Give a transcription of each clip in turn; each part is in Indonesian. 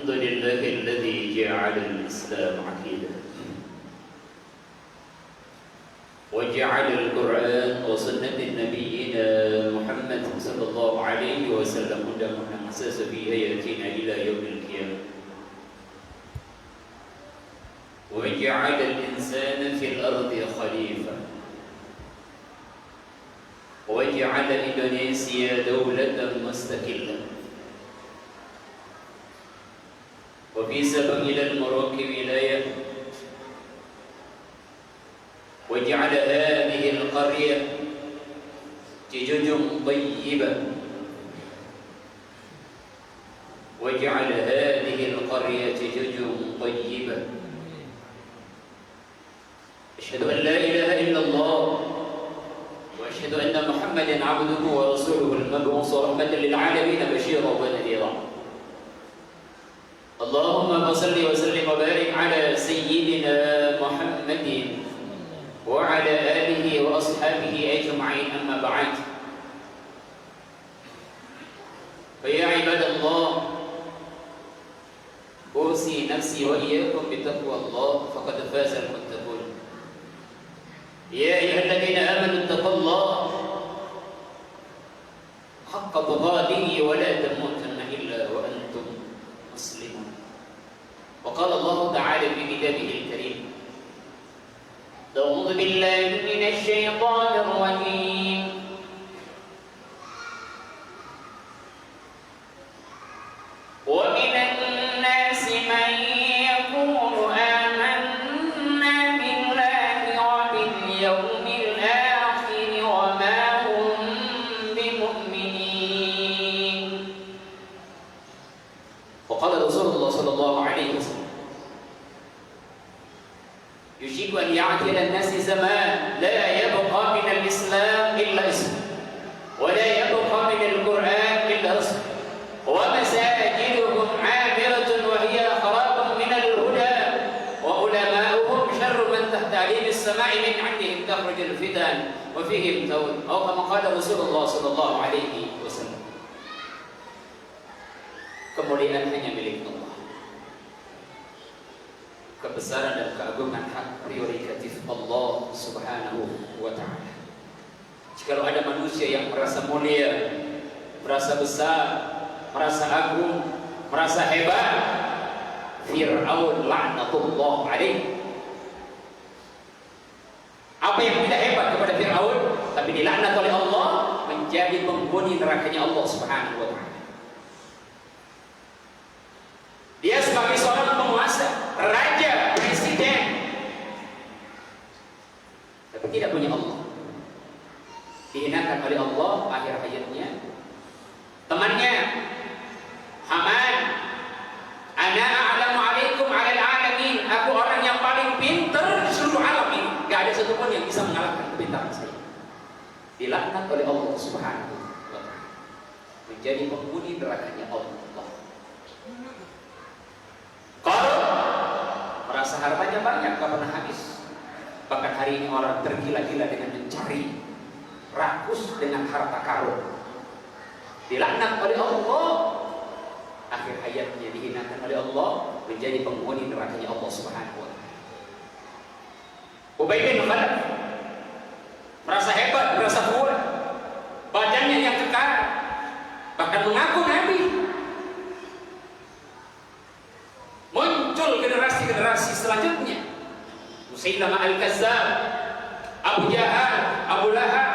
الحمد لله الذي جعل الإسلام عقيدة وجعل القرآن وسنة نبينا محمد صلى الله عليه وسلم هدى أساس في حياتنا إلى يوم القيامة وجعل الإنسان في الأرض خليفة وجعل إندونيسيا دولة مستقلة وفي سبق إلى المراكب ولاية وجعل هذه القرية ججج طيبة وجعل هذه القرية ججج طيبة أشهد أن لا إله إلا الله وأشهد أن محمدا عبده ورسوله المبعوث رحمة للعالمين بشيرا ونذيرا اللهم صل وسلم وبارك على سيدنا محمد وعلى آله وأصحابه أجمعين أما بعد فيا عباد الله أوصي نفسي وإياكم بتقوى الله فقد فاز المتقون يا أيها الذين آمنوا اتقوا الله حق تقاته ولا تموتن إلا وأنتم مسلمون وقال الله تعالى في كتابه الكريم أعوذ بالله من الشيطان الرجيم ومن الناس من يقول آمنا بالله وباليوم الآخر وما هم بمؤمنين وقال رسول الله صلى الله عليه وسلم يشيك أن يعتل الناس زمان لا يبقى من الإسلام إلا اسم ولا يبقى من القرآن إلا اسم ومساجدهم عامرة وهي خراب من الهدى وعلماؤهم شر من تحت عليم السماء من عندهم تخرج الفتن وفيهم تون أو كما قال رسول الله صلى الله عليه وسلم kemuliaan hanya milik Allah. Kebesaran dan keagungan hak prioritatif Allah Subhanahu wa Ta'ala. Jikalau ada manusia yang merasa mulia, merasa besar, merasa agung, merasa hebat, Fir'aun la'natullah alaih. Apa yang tidak hebat kepada Fir'aun tapi dilaknat oleh Allah menjadi penghuni nerakanya Allah Subhanahu wa Ta'ala. Dia sebagai seorang penguasa, raja, presiden, tapi tidak punya Allah. Dihinakan oleh Allah akhir hayatnya. Temannya Haman, ana a'lamu alaikum 'alal 'alamin. Aku orang yang paling pintar di seluruh alam ini. Enggak ada satupun yang bisa mengalahkan kepintaran saya. Dilaknat oleh Allah Subhanahu wa Ta'ala. Menjadi penghuni nerakanya Allah. Kalau merasa hartanya banyak, gak pernah habis. Bahkan hari ini orang tergila-gila dengan mencari, rakus dengan harta karun. Dilaknat oleh Allah, akhir hayatnya dihinakan oleh Allah, menjadi penghuni nerakanya Allah Subhanahu wa Ta'ala. Ubay bin Khalaf merasa hebat, merasa kuat, badannya yang kekar, bahkan mengaku Nabi. Muncul generasi-generasi selanjutnya, Musailamah al-Kazzab, Abu Jahal, Abu Lahab,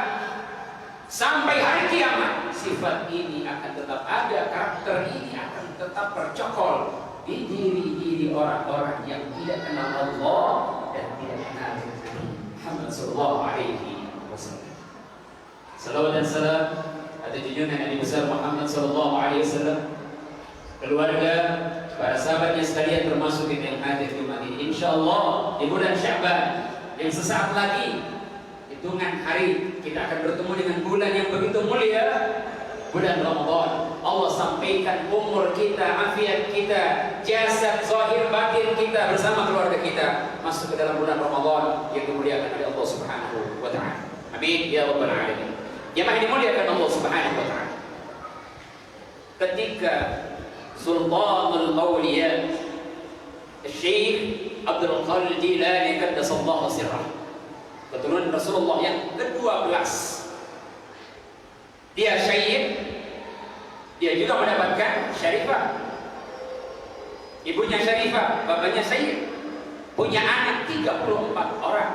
sampai hari kiamat sifat ini akan tetap ada, karakter ini akan tetap tercokol di diri-diri orang-orang yang tidak kenal Allah dan tidak kenal Muhammad sallallahu alaihi wasallam. Salawat dan salam atas junjungan Nabi besar Muhammad sallallahu alaihi wasallam, keluarga, para sahabatnya sekalian, termasuk kita yang hadir di Jumat ini. Insyaallah di bulan Sya'ban yang sesaat lagi, hitungan hari, kita akan bertemu dengan bulan yang begitu mulia, bulan Ramadan. Allah sampaikan umur kita, afiat kita, jasad, zahir, batin kita bersama keluarga kita masuk ke dalam bulan Ramadan yang dimuliakan oleh Allah Subhanahu wa Ta'ala. Amin ya rabbal alamin. Jemaah dimuliakan Allah Subhanahu wa Ta'ala. Ketika Sultanul Awliya Syekh Abdul Qadir Jilani qaddasallahu sirrah, keturunan Rasulullah yang ke-12. Dia syahid, dia juga mendapatkan syarifah. Ibunya syarifah, bapaknya syahid. Punya anak 34 orang,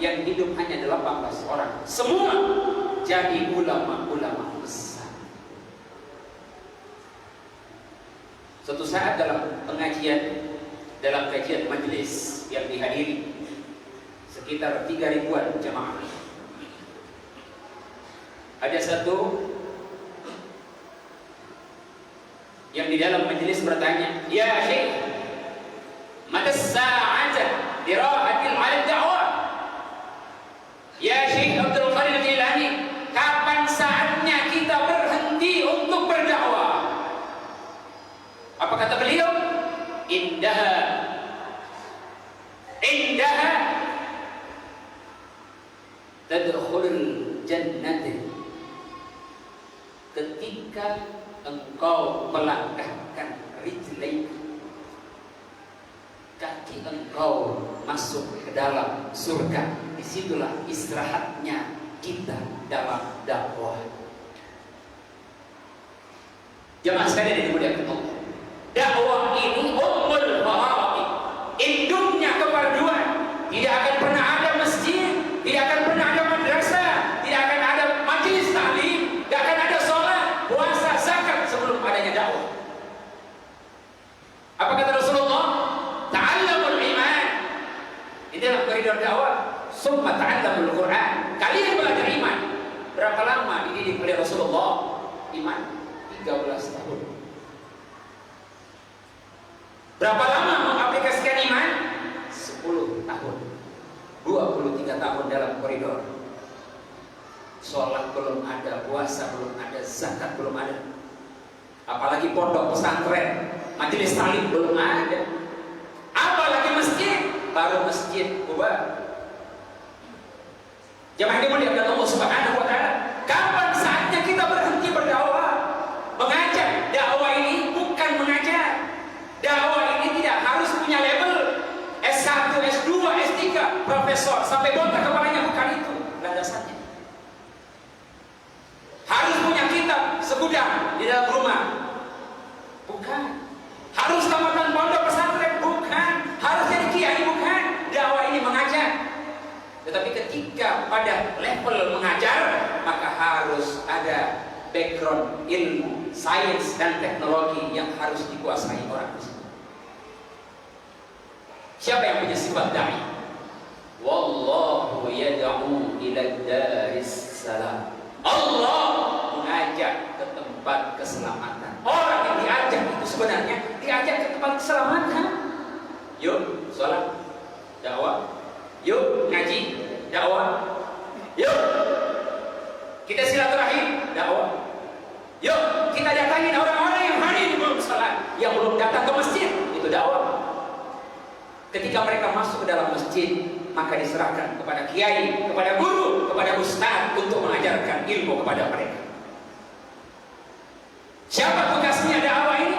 yang hidup hanya 18 orang. Semua jadi ulama-ulama besar. Suatu saat dalam kajian majelis yang dihadiri sekitar 3.000-an jemaah, ada satu yang di dalam majelis bertanya, "Ya Syekh, mata sa'ata dirahatil 'ala da'wah?" Ya Syekh Abdul Qadir Jilani, kapan saatnya kita berhenti untuk berdakwah? Apa kata beliau? Indaha tadkhulul jannati, ketika engkau melangkahkan rijlaik, kaki engkau masuk ke dalam surga, disitulah istirahatnya kita dalam dakwah. Jemaah sekalian yang dimuliakan Allah, dakwah ini ummul faraid, induknya keperduan. Tidak akan pernah ada masjid, tidak akan pernah ada madrasah, tidak akan ada majelis taklim, tidak akan ada sholat, puasa, zakat sebelum adanya dakwah. Apa kata Rasulullah? Ta'allamul iman, ini dalam koridor dakwah. Summa ta'allamul Quran, kalian belajar iman. Berapa lama dididik oleh Rasulullah? Iman 13 tahun. Berapa lama mengaplikasikan iman? 10 tahun. 23 tahun dalam koridor. Sholat belum ada, puasa belum ada, zakat belum ada. Apalagi pondok pesantren, majelis taklim belum ada. Apalagi masjid, baru masjid Kuba. Jemaah dimuliakan Allah Subhanahu wa taala, kapan saatnya kita berhenti berdakwah? Mengajar, dakwah ini bukan mengajar. Dakwah ini tidak harus punya label S1, S2, S3, profesor sampai botak kepalanya, bukan itu landasannya. Harus punya kitab segudang di dalam rumah, bukan. Harus tamatan pondok pesantren, bukan. Harus jadi kiai, bukan. Dakwah ini mengajar. Tetapi ketika pada level mengajar, maka harus ada background ilmu, sains dan teknologi yang harus dikuasai orang tersebut. Siapa yang punya sifat dai? Wallahu yad'u ila daris salam. Allah mengajak ke tempat keselamatan. Orang yang diajak itu sebenarnya diajak ke tempat keselamatan. Yuk sholat, dakwah. Yuk ngaji, dakwah. Yuk kita silaturahim, dakwah. Yuk kita datangin orang-orang yang hari ini belum sholat, yang belum datang ke masjid, itu dakwah. Ketika mereka masuk ke dalam masjid, maka diserahkan kepada kiai, kepada guru, kepada ustaz untuk mengajarkan ilmu kepada mereka. Siapa tugasnya dakwah ini?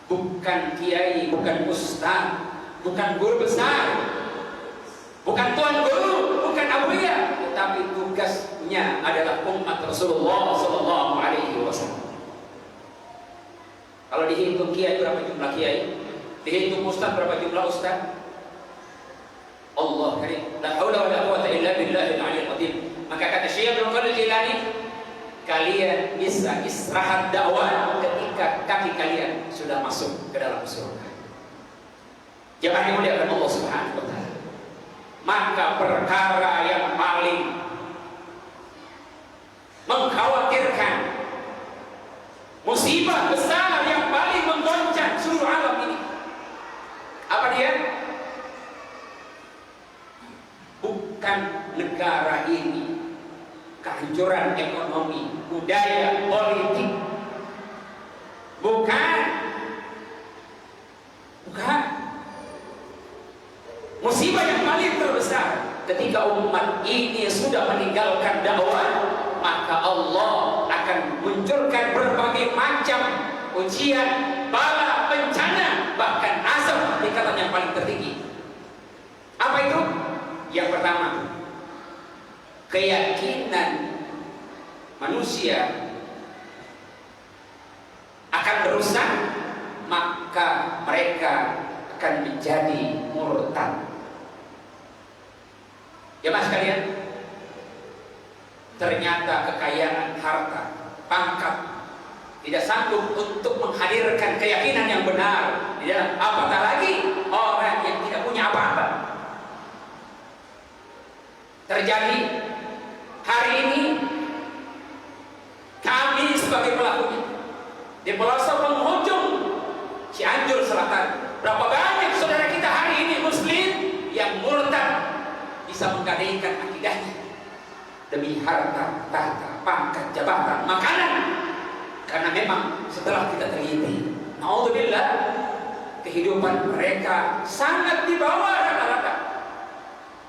Bukan kiai, bukan ustaz, bukan guru besar, bukan tuan guru, bukan abuya, tetapi tugasnya adalah umat Rasulullah Sallallahu Alaihi Wasallam. Kalau dihitung kiai berapa jumlah kiai? Dihitung ustaz berapa jumlah ustaz? Allah karim, la haula wala quwwata illa billahil aliyyil azim. Maka kata Syekh Abdul Qadir Jilani, kalian bisa istirahat dakwah ketika kaki kalian sudah masuk ke dalam surga. Jangan dimuliakan Allah Subhanahu wa taala. Maka perkara yang paling mengkhawatirkan, musibah besar yang paling menggoncang seluruh alam ini, apa dia? Bukan negara ini, kehancuran ekonomi, budaya, politik, bukan. Musibah yang paling terbesar ketika umat ini sudah meninggalkan dakwah, maka Allah akan munculkan berbagai macam ujian, bala, bencana, bahkan azab tingkatan yang paling tertinggi. Apa itu? Yang pertama, keyakinan manusia akan berusak, maka mereka akan menjadi murtad. Jemaah sekalian, ternyata kekayaan harta, pangkat tidak sanggup untuk menghadirkan keyakinan yang benar di dalam, apatah lagi orang yang tidak punya apa-apa. Terjadi hari ini, kami sebagai pelakunya di pelosok penghujung Cianjur Selatan, berapa banyak saudara kita hari ini muslim yang murtad, bisa menggadaikan akidahnya demi harta, tahta, pangkat, jabatan, makanan. Karena memang setelah kita teliti, naudzubillah, kehidupan mereka sangat di bawah rata-rata.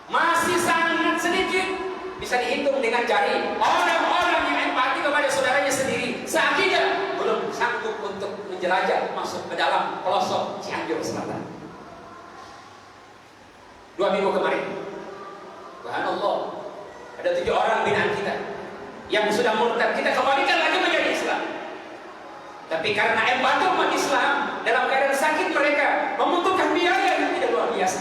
Masih sangat sedikit, bisa dihitung dengan jari, orang-orang yang empati kepada saudaranya sendiri, seakidah belum sanggup untuk menjelajah masuk ke dalam pelosok Cianjur Selatan. 2 minggu kemarin, subhanallah, ada 7 orang binaan kita yang sudah murtad, kita kembalikan lagi menjadi Islam. Tapi karena empati umat Islam dalam keadaan sakit, mereka membutuhkan biaya yang tidak luar biasa.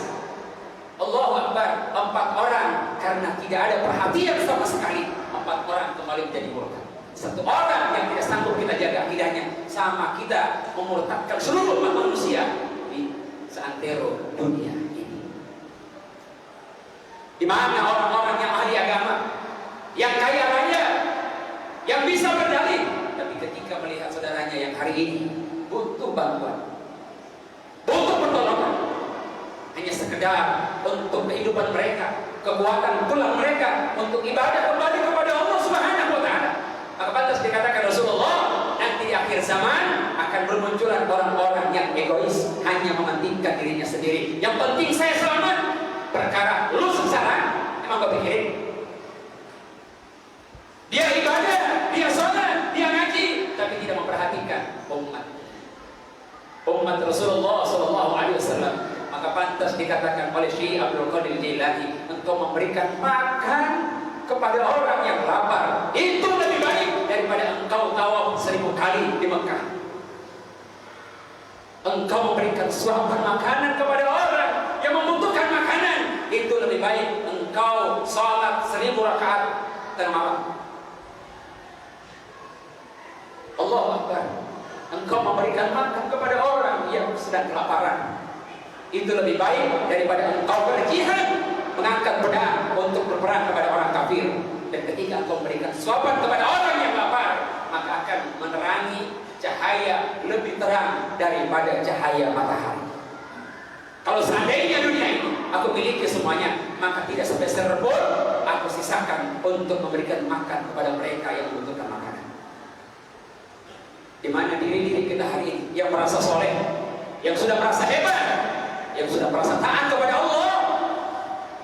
Allahu Akbar, 4 orang karena tidak ada perhatian sama sekali, 4 orang kembali menjadi murtad. 1 orang yang tidak sanggup kita jaga akidahnya, sama kita memurtadkan seluruh umat manusia di seantero dunia ini. Di mana orang-orang yang ahli agama, yang kaya raya, yang bisa berdalih, tapi ketika melihat saudaranya yang hari ini butuh bantuan, butuh pertolongan, hanya sekedar untuk kehidupan mereka, kekuatan tulang mereka untuk ibadah kembali kepada Allah Subhanahu wa Ta'ala, maka pantas dikatakan Rasulullah, nanti di akhir zaman akan bermunculan orang-orang yang egois, hanya mementingkan dirinya sendiri. Yang penting saya selamat, perkara lu sengsara. Emang kau pikirin? Dia ibadah, dia sholat, dia ngaji, tapi tidak memperhatikan umat Rasulullah SAW. Maka pantas dikatakan oleh Syekh Abdul Qadir Jailani, engkau memberikan makan kepada orang yang lapar itu lebih baik daripada engkau tawaf 1000 kali di Mekah. Engkau memberikan suapan makanan kepada orang yang membutuhkan makanan, itu lebih baik engkau sholat 1000 rakaat tengah malam. Allah Akbar. Engkau memberikan makan kepada orang yang sedang kelaparan, itu lebih baik daripada engkau berjihad mengangkat pedang untuk berperang kepada orang kafir. Dan ketika engkau memberikan suapan kepada orang yang lapar, maka akan menerangi cahaya lebih terang daripada cahaya matahari. Kalau seandainya dunia ini aku miliki semuanya, maka tidak sampai serbol aku sisakan untuk memberikan makan kepada mereka yang membutuhkan makanan. Di mana diri-diri kita hari ini yang merasa soleh, yang sudah merasa hebat, yang sudah merasa taat kepada Allah,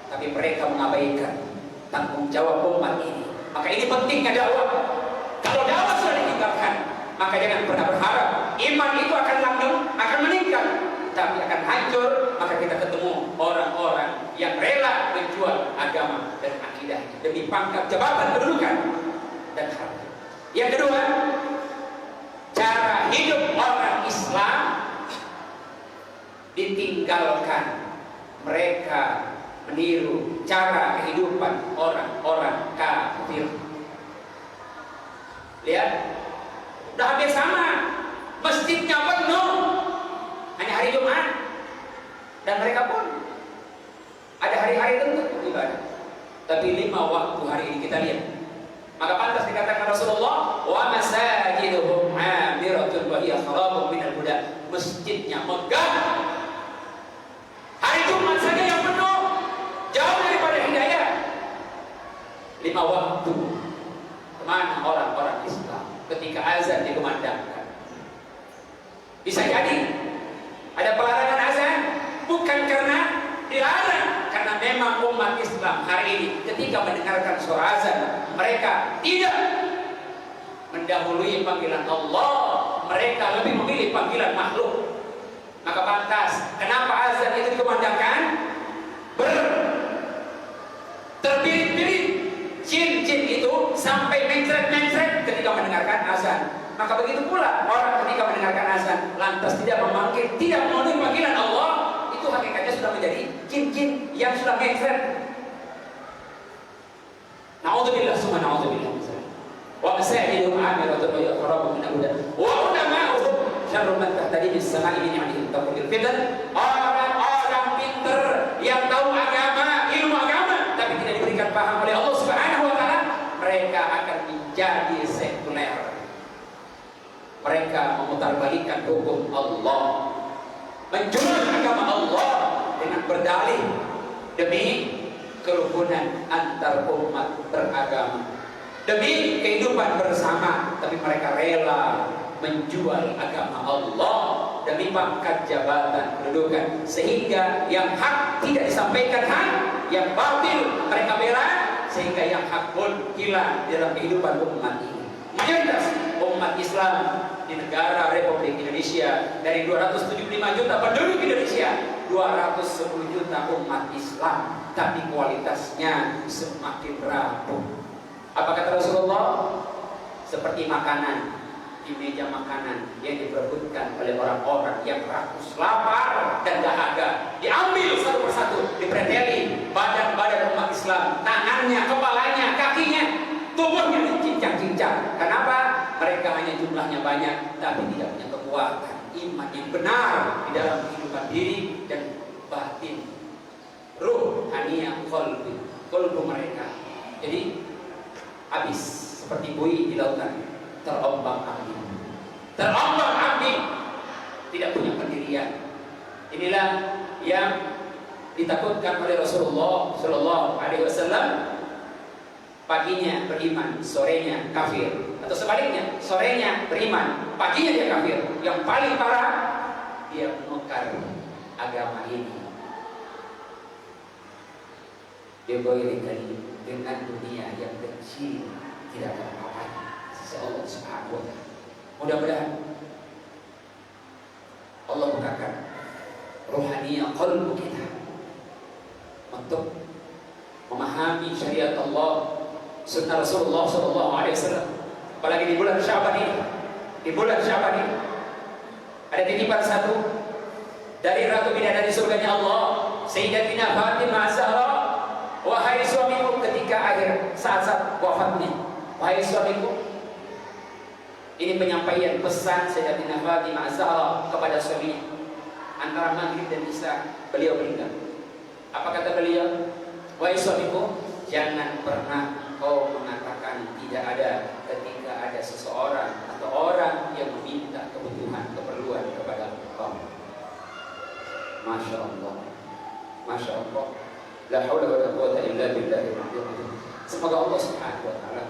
tapi mereka mengabaikan tanggung jawab umat ini. Maka ini pentingnya dakwah. Kalau dakwah sudah ditinggalkan, maka jangan pernah berharap iman itu akan langgeng, akan meningkat, tapi akan hancur. Maka kita ketemu orang-orang yang rela menjual agama dan akidah demi pangkat, jabatan, kedudukan, dan harta. Yang kedua, cara hidup orang Islam ditinggalkan. Mereka meniru cara kehidupan orang-orang kafir. Lihat, udah hampir sama, masjidnya penuh hanya hari Jumat, dan mereka pun ada hari-hari tertentu ibadah, tapi 5 waktu hari ini kita lihat. Maka pantas dikatakan Rasulullah, wa masajiduhum amiratun wa hiya kharabun minal huda. Masjidnya megah, hari Jumat saja yang penuh, jauh daripada hidayah. 5 waktu. Kemana orang-orang Islam ketika azan dikumandangkan? Bisa jadi ada pelarangan azan, bukan karena dilarang, karena memang umat Islam hari ini ketika mendengarkan suara azan, mereka tidak mendahului panggilan Allah, Mereka lebih memilih panggilan makhluk. Maka pantas kenapa azan itu dikumandangkan terpilih-pilih. Jin-jin itu sampai mencret-mencret ketika mendengarkan azan. Maka begitu pula orang ketika mendengarkan azan lantas tidak memanggil, tidak memenuhi panggilan Allah, itu hakikatnya sudah menjadi jin-jin yang sudah mencret. Na'udzubillah summa na'udzubillah. Wa masajidu amiratun wa yaqrabu min al-huda wa ulama'uhum syarrun man tahtadi bis sama'i bi ni'matihi taqul fitan. Orang-orang pinter yang tahu agama, ilmu agama tapi tidak diberikan paham oleh Allah Subhanahu wa taala, mereka akan menjadi sekuler. Mereka memutarbalikkan hukum Allah, menjual agama Allah dengan berdalih demi kerukunan antar umat beragama, demi kehidupan bersama, tapi mereka rela menjual agama Allah demi pangkat, jabatan, kedudukan, sehingga yang hak tidak disampaikan hak, yang batil mereka bela, sehingga yang hak pun hilang dalam kehidupan umat ini. Mayoritas umat Islam di negara Republik Indonesia, dari 275 juta penduduk Indonesia, 210 juta umat Islam, tapi kualitasnya semakin rapuh. Apa kata Rasulullah? Seperti makanan di meja makanan yang diperebutkan oleh orang-orang yang rakus, lapar dan dahaga, diambil satu persatu, dipreteli badan-badan umat Islam, tangannya, kepalanya, kakinya, tubuhnya dicincang-cincang. Kenapa? Mereka hanya jumlahnya banyak tapi tidak punya kekuatan iman yang benar di dalam kehidupan diri dan batin, ruhaniyah, qalbu mereka. Jadi habis seperti buih di lautan, terombang-ambing, tidak punya pendirian. Inilah yang ditakutkan oleh Rasulullah Shallallahu Alaihi Wasallam. Paginya beriman, sorenya kafir, atau sebaliknya, sorenya beriman, paginya dia kafir. Yang paling parah, dia menukar agama ini, dia goyang dengan dunia yang kecil, tidak ada apa-apanya. Sisa Allah Subhanahu wa Ta'ala. Mudah-mudahan Allah bukakan rohaniya qalbu kita untuk memahami syariat Allah, sunnah Rasulullah Sallallahu Alaihi Wasallam. Apalagi di bulan Syaban ini, ada titipan satu dari Ratu Bidadari surganya Allah, Sayyidatina Fatimah Az-Zahra. Wahai suamiku, ketika akhir saat-saat wafatnya, wahai suamiku, ini penyampaian pesan Sayyidatina Fatimah Az-Zahra kepada suaminya. Antara maghrib dan isya beliau meninggal. Apa kata beliau? Wahai suamiku, jangan pernah kau mengatakan tidak ada ketika ada seseorang atau orang yang meminta kebutuhan, keperluan kepada engkau. Masya Allah, Masya Allah. La haula wa la quwwata illa billahi. Semoga Allah Subhanahu wa Ta'ala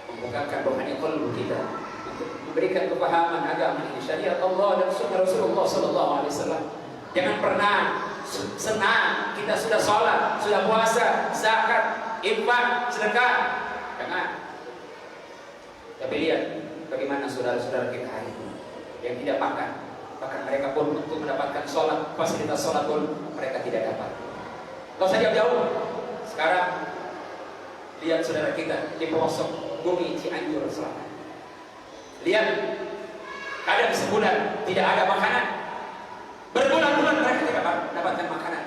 membukakan rohani qalbu kita untuk memberikan kepahaman agama ini, syariat Allah dan sunnah Rasulullah Sallallahu Alaihi Wasallam. Jangan pernah senang kita sudah sholat, sudah puasa, zakat, infak, sedekah. Jangan. Tapi lihat bagaimana saudara-saudara kita hari ini yang tidak makan, bahkan mereka pun untuk mendapatkan sholat, fasilitas sholat pun mereka tidak dapat. Gak usah jauh-jauh. Sekarang lihat saudara kita di pelosok bumi Cianjur Selatan. Lihat, kadang sebulan tidak ada makanan, berbulan-bulan mereka tidak mendapatkan makanan.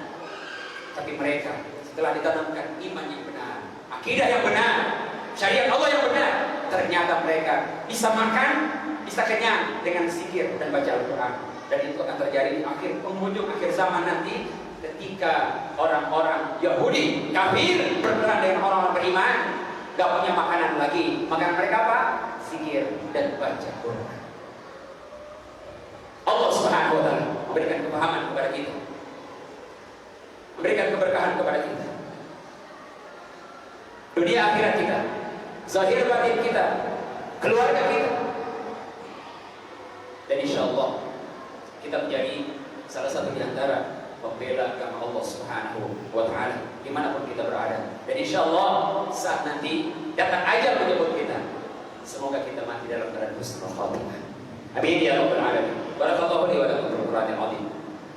Tapi mereka setelah ditanamkan iman yang benar, akidah yang benar, syariat Allah yang benar, ternyata mereka bisa makan, bisa kenyang dengan zikir dan baca Al-Quran. Dan itu akan terjadi di penghujung akhir zaman nanti, ketika orang-orang Yahudi kafir berperang dengan orang-orang beriman, gak punya makanan lagi. Makanan mereka apa? Zikir dan baca Quran. Allah Subhanahu wa Ta'ala memberikan kepahaman kepada kita, memberikan keberkahan kepada kita, dunia akhirat kita, zahir batin kita, keluarga kita, dan insya Allah kita menjadi salah satu di antara pembela agama Allah Subhanahu wa Ta'ala dimanapun kita berada. Dan insya Allah saat nanti datang ajal menyebut kita, semoga kita mati dalam keadaan husnul khatimah. امين يا رب العالمين. بارك الله لي ولكم في القران العظيم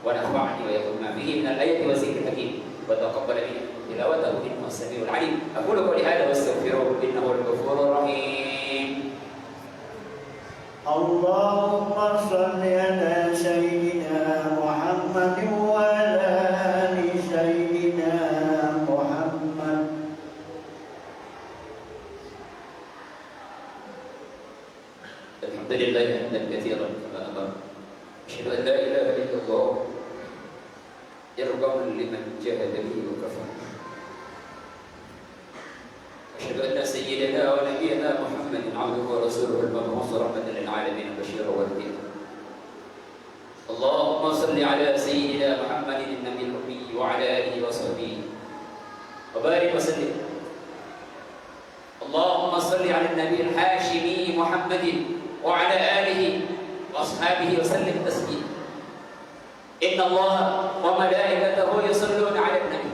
ونفعني واياكم ما فيه من الايه والذكر الحكيم وتقبل مني تلاوته انه السميع العليم. اقول قولي هذا واستغفروه انه الغفور الرحيم. اللهم صل على سيدنا محمد وعلى آل سيدنا محمد. الحمد لله حمدا كثيرا كما امر. اشهد ان لا اله الا الله ارغما لمن جاهد به وكفر. أشهد أن سيدنا ونبينا محمد عبده ورسوله المبعوث رحمة للعالمين بشيرا ونذيرا. اللهم صل على سيدنا محمد النبي الأمي وعلى آله وصحبه وبارك وسلم. اللهم صل على النبي الحاشمي محمد وعلى آله وأصحابه وسلم تسليما. إن الله وملائكته يصلون على النبي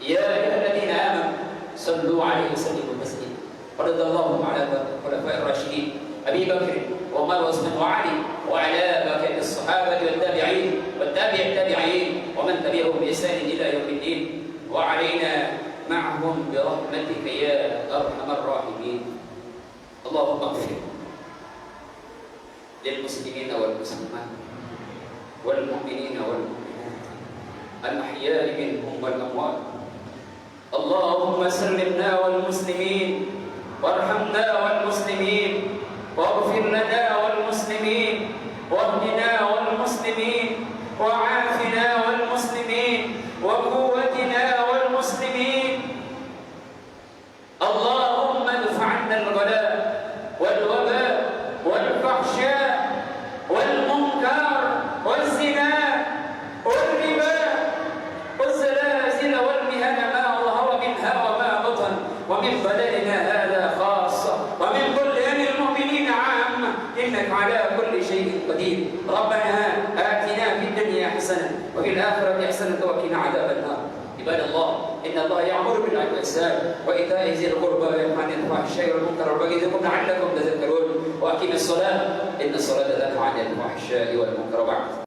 يا أيها الذين آمنوا صلوا عليه وسلموا تسليما. ورضي الله على الخلفاء الراشدين ابي بكر وعمر وعثمان وعلي وعلى بقيه الصحابه والتابعين والتابع التابعين ومن تبعهم باحسان الى يوم الدين وعلينا معهم برحمتك يا ارحم الراحمين. اللهم اغفر للمسلمين والمسلمات والمؤمنين والمؤمنات الاحياء منهم والاموات. اللهم سلمنا والمسلمين وارحمنا والمسلمين واغفر لنا والمسلمين واهدنا والمسلمين وعافنا والمسلمين وقوتنا والمسلمين. اللهم ادفع عنا الغلاء والوباء والفحشاء والمنكر والزنا والربا والزلازل والمهن ما ظهر منها وما بطن ومن بلدنا هذا خاصة ومن بلدان المؤمنين عامة إنك على كل شيء قدير. ربنا آتنا في الدنيا حسنة وفي الآخرة حسنة وقنا عذاب النار. عباد الله إن الله يأمر بالعدل والإحسان وإيتاء ذي القربى وينهى عن الفحشاء والمنكر والبغي يعظكم لعلكم تذكرون. وأقيموا الصلاة إن الصلاة تنهى عن الفحشاء والمنكر. وبعد